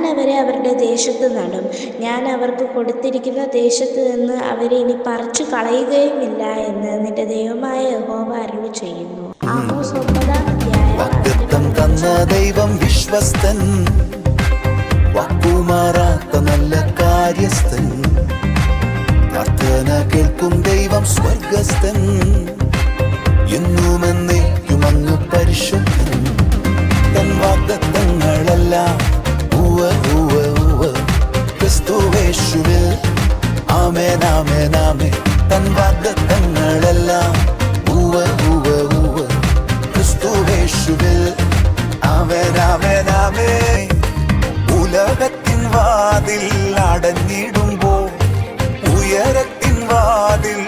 ഞാൻ അവരെ അവരുടെ ദേശത്ത് നടും. ഞാൻ അവർക്ക് കൊടുത്തിരിക്കുന്ന ദേശത്ത് നിന്ന് അവരെ ഇനി പറിച്ചു കളയുകയുമില്ല എന്ന് നിന്റെ ദൈവമായ യഹോവ അരുളി ചെയ്യുന്നു. ആമോസ് 9-ാം അധ്യായം. വാഗ്ദത്തം തന്ന ദൈവം വിശ്വസ്തൻ, വാക്കുമാറാത്ത നല്ല കാര്യസ്ഥൻ. പ്രാർത്ഥന കേൾക്കും ദൈവം സ്വർഗസ്ഥൻ, എന്നുമെന്നേക്കും അങ്ങ് പരിശുദ്ധൻ. തൻ വാഗ്ദത്തങ്ങളെല്ലാം ഉവ്വ് ഉവ്വ് ഉവ്വ് ക്രിസ്തുവേശുവിൽ. ആമേൻ ആമേൻ ആമേൻ. തൻ വാഗ്ദത്തങ്ങളെല്ലാം ഉവ്വ് ഉവ്വ് ഉവ്വ് ക്രിസ്തുവേശുവിൽ. ആമേൻ ആമേൻ ആമേൻ. ഉലകത്തിൻ വാതിൽ അടഞ്ഞിടുമ്പോൾ ഉയരത്തിൻ വാതിൽ